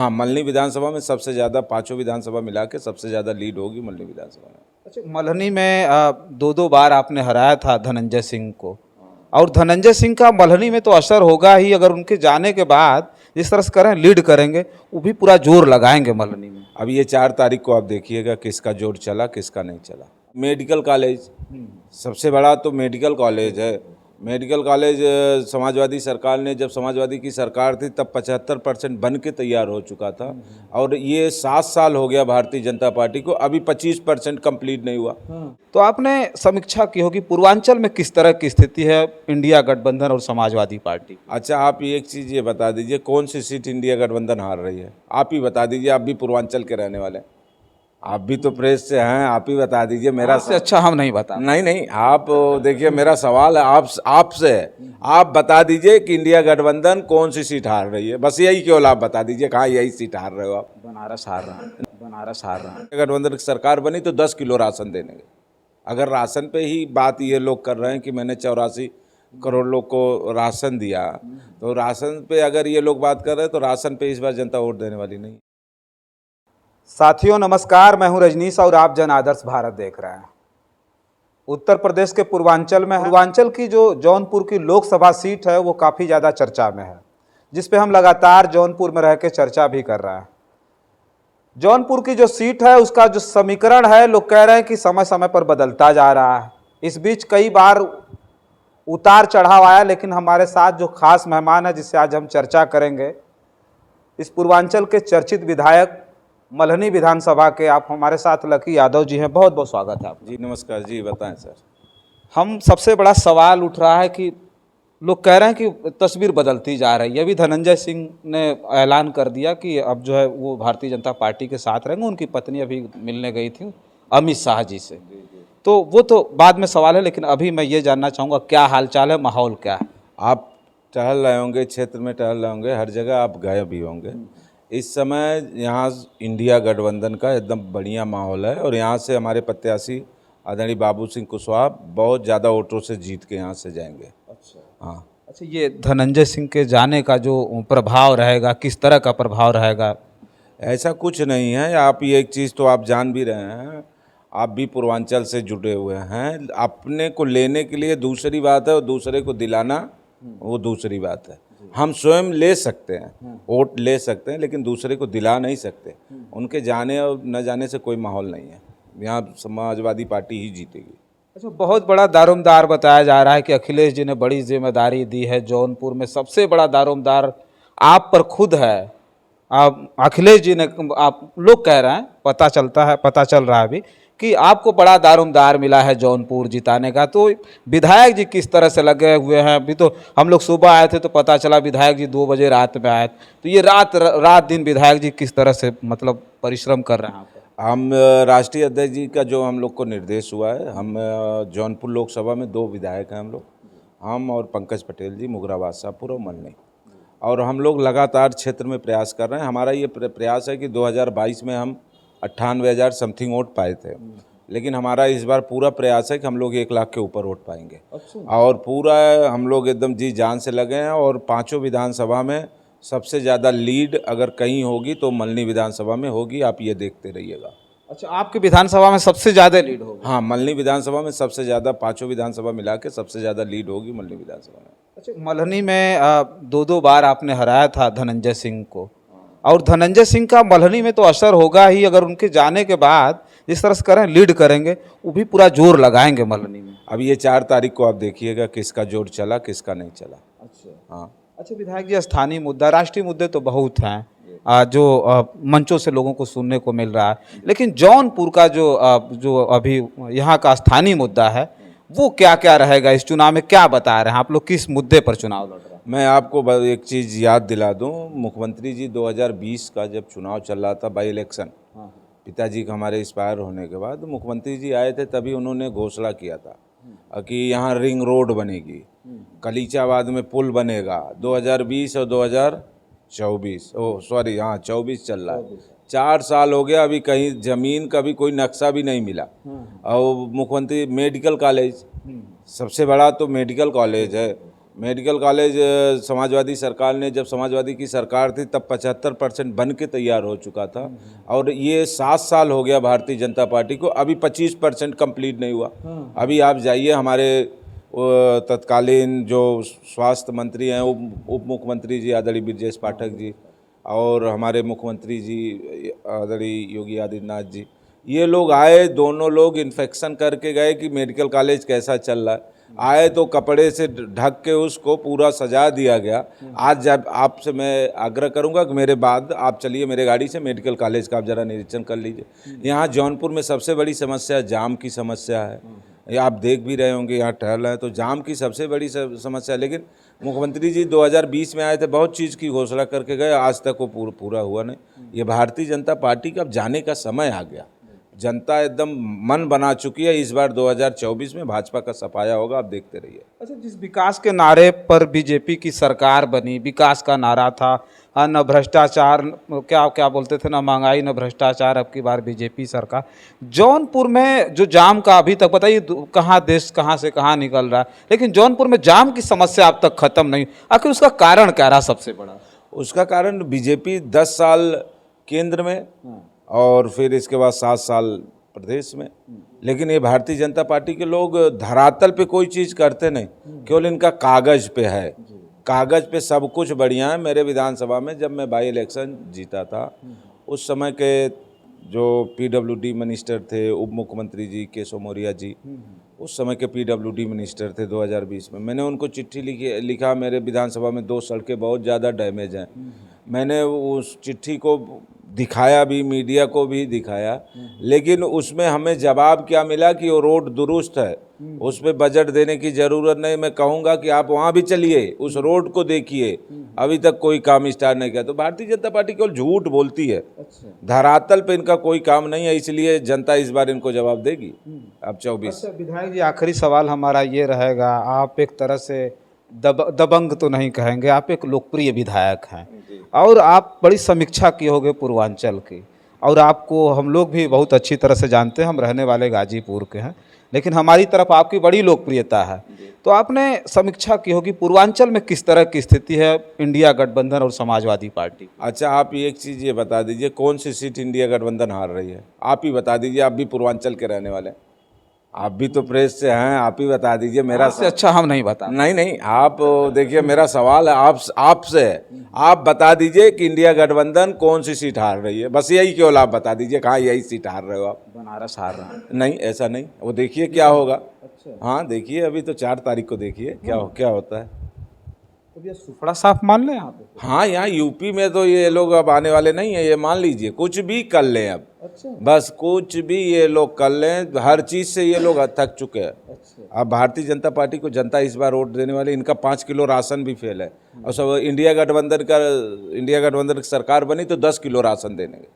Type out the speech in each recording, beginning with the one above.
हाँ, मल्हनी विधानसभा में सबसे ज़्यादा, पांचों विधानसभा मिला के सबसे ज़्यादा लीड होगी मल्हनी विधानसभा में। अच्छा, मल्हनी में दो दो बार आपने हराया था धनंजय सिंह को, और धनंजय सिंह का मल्हनी में तो असर होगा ही। अगर उनके जाने के बाद जिस तरह से करें लीड करेंगे, वो भी पूरा जोर लगाएंगे मल्हनी में। अब ये 4 तारीख को आप देखिएगा किसका जोर चला किसका नहीं चला। मेडिकल कॉलेज सबसे बड़ा तो मेडिकल कॉलेज है। मेडिकल कॉलेज समाजवादी सरकार ने, जब समाजवादी की सरकार थी तब 75% बन के तैयार हो चुका था, और ये 7 साल हो गया भारतीय जनता पार्टी को, अभी 25% कंप्लीट नहीं हुआ। तो आपने समीक्षा की होगी पूर्वांचल में किस तरह की स्थिति है इंडिया गठबंधन और समाजवादी पार्टी। अच्छा, आप एक चीज़ ये बता दीजिए, कौन सी सीट इंडिया गठबंधन हार रही है? आप ही बता दीजिए, आप भी पूर्वांचल के रहने वाले हैं, आप भी तो प्रेस से हैं, आप ही बता दीजिए। मेरा से अच्छा हम नहीं बता। नहीं, आप देखिए, मेरा सवाल है आपसे है, आप बता दीजिए कि इंडिया गठबंधन कौन सी सीट हार रही है, बस यही केवल आप बता दीजिए, कहाँ यही सीट हार रहे हो आप? बनारस हार रहा है, बनारस हार रहा है। गठबंधन की सरकार बनी तो 10 किलो राशन देने के। अगर राशन पे ही बात ये लोग कर रहे हैं कि मैंने 84 करोड़ लोग को राशन दिया, तो राशन पे अगर ये लोग बात कर रहे हैं तो राशन पे इस बार जनता वोट देने वाली नहीं। साथियों नमस्कार, मैं हूं रजनीश और आप जन आदर्श भारत देख रहे हैं। उत्तर प्रदेश के पूर्वांचल में, पूर्वांचल की जो जौनपुर की लोकसभा सीट है वो काफ़ी ज़्यादा चर्चा में है, जिस पे हम लगातार जौनपुर में रह के चर्चा भी कर रहे हैं। जौनपुर की जो सीट है उसका जो समीकरण है, लोग कह रहे हैं कि समय समय पर बदलता जा रहा है। इस बीच कई बार उतार चढ़ाव आया, लेकिन हमारे साथ जो खास मेहमान है जिससे आज हम चर्चा करेंगे, इस पूर्वांचल के चर्चित विधायक मल्हनी विधानसभा के, आप हमारे साथ लकी यादव जी हैं। बहुत बहुत स्वागत है आप जी नमस्कार जी, बताएं सर। हम सबसे बड़ा सवाल उठ रहा है कि लोग कह रहे हैं कि तस्वीर बदलती जा रही है। अभी धनंजय सिंह ने ऐलान कर दिया कि अब जो है वो भारतीय जनता पार्टी के साथ रहेंगे। उनकी पत्नी अभी मिलने गई थी अमित शाह जी से, तो वो तो बाद में सवाल है, लेकिन अभी मैं ये जानना चाहूँगा क्या हालचाल है, माहौल क्या है? आप टहल रहे होंगे, क्षेत्र में टहल रहे होंगे, हर जगह आप गए भी होंगे। इस समय यहाँ इंडिया गठबंधन का एकदम बढ़िया माहौल है, और यहाँ से हमारे प्रत्याशी आदरणीय बाबू सिंह कुशवाहा बहुत ज़्यादा वोटों से जीत के यहाँ से जाएंगे। हाँ। अच्छा, ये धनंजय सिंह के जाने का जो प्रभाव रहेगा, किस तरह का प्रभाव रहेगा? ऐसा कुछ नहीं है। आप ये एक चीज़ तो आप जान भी रहे हैं, आप भी पूर्वांचल से जुड़े हुए हैं। अपने को लेने के लिए दूसरी बात है, और दूसरे को दिलाना वो दूसरी बात है। हम स्वयं ले सकते हैं, वोट ले सकते हैं, लेकिन दूसरे को दिला नहीं सकते। उनके जाने और न जाने से कोई माहौल नहीं है, यहाँ समाजवादी पार्टी ही जीतेगी। अच्छा, बहुत बड़ा दारोमदार बताया जा रहा है कि अखिलेश जी ने बड़ी जिम्मेदारी दी है। जौनपुर में सबसे बड़ा दारोमदार आप पर खुद है। आप अखिलेश जी ने, आप लोग कह रहे हैं, पता चल रहा है अभी कि आपको बड़ा दारोमदार मिला है जौनपुर जिताने का। तो विधायक जी किस तरह से लगे हुए हैं? अभी तो हम लोग सुबह आए थे तो पता चला विधायक जी 2 बजे रात में आए, तो ये रात दिन विधायक जी किस तरह से मतलब परिश्रम कर रहे हैं? हम राष्ट्रीय अध्यक्ष जी का जो हम लोग को निर्देश हुआ है, हम जौनपुर लोकसभा में 2 विधायक हैं हम और पंकज पटेल जी, मुगराबाद शाहपुर और मल्हनी, और हम लोग लगातार क्षेत्र में प्रयास कर रहे हैं। हमारा ये प्रयास है कि 2022 में हम 98,000 समथिंग वोट पाए थे, लेकिन हमारा इस बार पूरा प्रयास है कि हम लोग 1 लाख के ऊपर वोट पाएंगे। और पूरा हम लोग एकदम जी जान से लगे हैं, और पांचों विधानसभा में सबसे ज़्यादा लीड अगर कहीं होगी तो मल्हनी विधानसभा में होगी, आप ये देखते रहिएगा। अच्छा, आपके विधानसभा में सबसे ज़्यादा लीड होगी? हाँ, मल्हनी विधानसभा में सबसे ज़्यादा, पांचों विधानसभा मिला के सबसे ज़्यादा लीड होगी मल्हनी विधानसभा में। अच्छा, मल्हनी में दो दो बार आपने हराया था धनंजय सिंह को, और धनंजय सिंह का मल्हनी में तो असर होगा ही। अगर उनके जाने के बाद जिस तरह से करें लीड करेंगे, वो भी पूरा जोर लगाएंगे मल्हनी में। अब ये 4 तारीख को आप देखिएगा किसका जोर चला किसका नहीं चला। अच्छा हाँ। अच्छा विधायक जी, स्थानीय मुद्दा, राष्ट्रीय मुद्दे तो बहुत हैं जो मंचों से लोगों को सुनने को मिल रहा है, लेकिन जौनपुर का जो अभी यहाँ का स्थानीय मुद्दा है वो क्या क्या रहेगा? इस चुनाव में क्या बता रहे हैं आप लोग, किस मुद्दे पर चुनाव लड़ रहे हैं? मैं आपको एक चीज़ याद दिला दूं, मुख्यमंत्री जी 2020 का जब चुनाव चल रहा था, बाई इलेक्शन, पिताजी का हमारे एक्सपायर होने के बाद मुख्यमंत्री जी आए थे, तभी उन्होंने घोषणा किया था कि यहाँ रिंग रोड बनेगी, कलीचाबाद में पुल बनेगा। 2020 और 2024, सॉरी, हाँ 24 चल रहा है, 4 साल हो गया, अभी कहीं ज़मीन का भी कोई नक्शा भी नहीं मिला। और मुख्यमंत्री, मेडिकल कॉलेज सबसे बड़ा तो मेडिकल कॉलेज है। मेडिकल कॉलेज समाजवादी सरकार ने, जब समाजवादी की सरकार थी तब 75% बन के तैयार हो चुका था, और ये 7 साल हो गया भारतीय जनता पार्टी को, अभी 25% कंप्लीट नहीं हुआ। अभी आप जाइए, हमारे तत्कालीन जो स्वास्थ्य मंत्री हैं, उप मुख्यमंत्री जी आदरणीय ब्रजेश पाठक जी, और हमारे मुख्यमंत्री जी आदरणीय योगी आदित्यनाथ जी, ये लोग आए, दोनों लोग इन्फेक्शन करके गए कि मेडिकल कॉलेज कैसा चल रहा है। आए तो कपड़े से ढक के उसको पूरा सजा दिया गया। आज जब आपसे मैं आग्रह करूंगा कि मेरे बाद आप चलिए मेरे गाड़ी से मेडिकल कॉलेज का आप ज़रा निरीक्षण कर लीजिए। यहाँ जौनपुर में सबसे बड़ी समस्या जाम की समस्या है। ये आप देख भी रहे होंगे, यहाँ टहल रहे हैं तो जाम की सबसे बड़ी समस्या। लेकिन मुख्यमंत्री जी 2020 में आए थे, बहुत चीज़ की घोषणा करके गए, आज तक वो पूरा हुआ नहीं। ये भारतीय जनता पार्टी का अब जाने का समय आ गया। जनता एकदम मन बना चुकी है। इस बार 2024 में भाजपा का सफाया होगा, आप देखते रहिए। अच्छा, जिस विकास के नारे पर बीजेपी की सरकार बनी, विकास का नारा था, न भ्रष्टाचार, क्या क्या बोलते थे, न महंगाई न भ्रष्टाचार, अब की बार बीजेपी सरकार। जौनपुर में जो जाम का अभी तक बताइए कहाँ देश कहाँ से कहाँ निकल रहा है, लेकिन जौनपुर में जाम की समस्या अब तक खत्म नहीं। आखिर उसका कारण क्या रहा सबसे बड़ा? उसका कारण बीजेपी 10 साल केंद्र में और फिर इसके बाद 7 साल प्रदेश में। लेकिन ये भारतीय जनता पार्टी के लोग धरातल पे कोई चीज़ करते नहीं, केवल इनका कागज़ पे है। कागज़ पे सब कुछ बढ़िया है। मेरे विधानसभा में जब मैं बाई इलेक्शन जीता था, उस समय के जो पीडब्ल्यूडी मिनिस्टर थे, उप मुख्यमंत्री जी केशव मौर्य जी, उस समय के पीडब्ल्यूडी मिनिस्टर थे 2020 में। मैंने उनको चिट्ठी लिखा, मेरे विधानसभा में 2 सड़कें बहुत ज़्यादा डैमेज हैं। मैंने उस चिट्ठी को दिखाया भी, मीडिया को भी दिखाया, लेकिन उसमें हमें जवाब क्या मिला कि वो रोड दुरुस्त है, उसमें बजट देने की ज़रूरत नहीं। मैं कहूँगा कि आप वहाँ भी चलिए, उस रोड को देखिए, अभी तक कोई काम स्टार्ट नहीं किया। तो भारतीय जनता पार्टी केवल झूठ बोलती है। धरातल पे इनका कोई काम नहीं है, इसलिए जनता इस बार इनको जवाब देगी। अब 24। अच्छा विधायक जी, आखिरी सवाल हमारा ये रहेगा, आप एक तरह से दबंग तो नहीं कहेंगे, आप एक लोकप्रिय विधायक हैं और आप बड़ी समीक्षा किए होंगे पूर्वांचल की, और आपको हम लोग भी बहुत अच्छी तरह से जानते हैं, हम रहने वाले गाजीपुर के हैं, लेकिन हमारी तरफ आपकी बड़ी लोकप्रियता है। तो आपने समीक्षा की होगी पूर्वांचल में किस तरह की स्थिति है इंडिया गठबंधन और समाजवादी पार्टी। अच्छा, आप एक चीज़ ये बता दीजिए, कौन सी सीट इंडिया गठबंधन हार रही है? आप ही बता दीजिए, आप भी पूर्वांचल के रहने वाले हैं, आप भी तो प्रेस से हैं, आप ही बता दीजिए। मेरा से अच्छा हम नहीं बता। नहीं, आप देखिए, मेरा सवाल है आपसे है, आप बता दीजिए कि इंडिया गठबंधन कौन सी सीट हार रही है, बस यही केवल आप बता दीजिए, कहाँ यही सीट हार रहे हो आप? बनारस हार रहा है। नहीं, ऐसा नहीं, वो देखिए क्या होगा। अच्छा, हाँ देखिए, अभी तो 4 तारीख को देखिए क्या होता है। तो ये सुफड़ा साफ मान लें यहाँ पे। हाँ, यहाँ यूपी में तो ये लोग अब आने वाले नहीं है, ये मान लीजिए, कुछ भी कर लें अब। अच्छा, बस कुछ भी ये लोग कर लें, हर चीज़ से ये लोग थक चुके हैं। अच्छा, अब भारतीय जनता पार्टी को जनता इस बार वोट देने वाली, इनका 5 किलो राशन भी फेल है, और सब इंडिया गठबंधन की सरकार बनी तो 10 किलो राशन देने।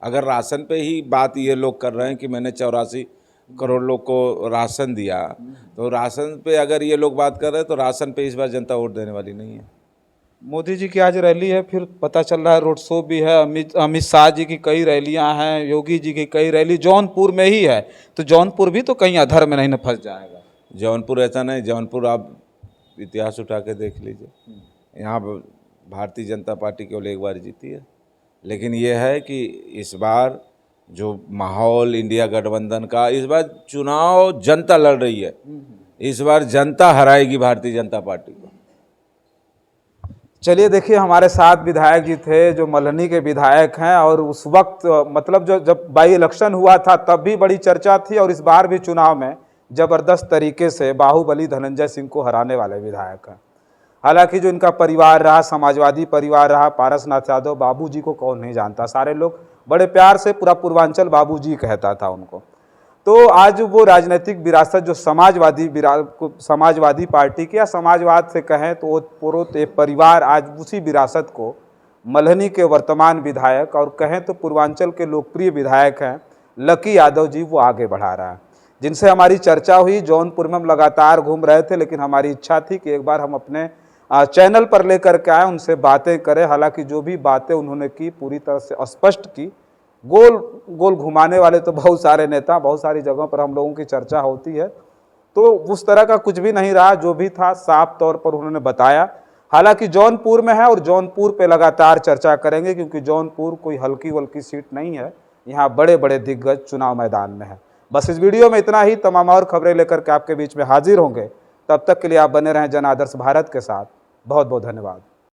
अगर राशन पे ही बात ये लोग कर रहे हैं कि मैंने 84 करोड़ लोग को राशन दिया, तो राशन पे अगर ये लोग बात कर रहे हैं तो राशन पे इस बार जनता वोट देने वाली नहीं है। मोदी जी की आज रैली है, फिर पता चल रहा है रोड शो भी है, अमित शाह जी की कई रैलियां हैं, योगी जी की कई रैली जौनपुर में ही है, तो जौनपुर भी तो कहीं अधर में नहीं न फंस जाएगा। जौनपुर ऐसा नहीं, जौनपुर आप इतिहास उठा के देख लीजिए, यहाँ भारतीय जनता पार्टी केवल एक बार जीती है। लेकिन ये है कि इस बार जो माहौल इंडिया गठबंधन का, इस बार चुनाव जनता लड़ रही है, इस बार जनता हराएगी भारतीय जनता पार्टी को। चलिए देखिए, हमारे साथ विधायक जी थे जो मल्हनी के विधायक हैं, और उस वक्त मतलब जब बाई इलेक्शन हुआ था तब भी बड़ी चर्चा थी, और इस बार भी चुनाव में ज़बरदस्त तरीके से बाहुबली धनंजय सिंह को हराने वाले विधायक हैं। हालांकि जो इनका परिवार रहा, समाजवादी परिवार रहा, पारसनाथ यादव बाबूजी को कौन नहीं जानता, सारे लोग बड़े प्यार से पूरा पूर्वांचल बाबूजी कहता था उनको। तो आज वो राजनीतिक विरासत जो समाजवादी पार्टी की, या समाजवाद से कहें तो वो पूरा परिवार आज उसी विरासत को मल्हनी के वर्तमान विधायक और कहें तो पूर्वांचल के लोकप्रिय विधायक हैं लकी यादव जी, वो आगे बढ़ा रहा है, जिनसे हमारी चर्चा हुई। जौनपुर में हम लगातार घूम रहे थे, लेकिन हमारी इच्छा थी कि एक बार हम अपने चैनल पर लेकर के आए, उनसे बातें करें। हालांकि जो भी बातें उन्होंने की पूरी तरह से स्पष्ट की, गोल गोल घुमाने वाले तो बहुत सारे नेता, बहुत सारी जगहों पर हम लोगों की चर्चा होती है, तो उस तरह का कुछ भी नहीं रहा, जो भी था साफ तौर पर उन्होंने बताया। हालांकि जौनपुर में है और जौनपुर पे लगातार चर्चा करेंगे, क्योंकि जौनपुर कोई हल्की वल्की सीट नहीं है, यहाँ बड़े बड़े दिग्गज चुनाव मैदान में है। बस इस वीडियो में इतना ही। तमाम और खबरें लेकर के आपके बीच में हाजिर होंगे। तब तक के लिए आप बने रहें जन आदर्श भारत के साथ। बहुत बहुत धन्यवाद।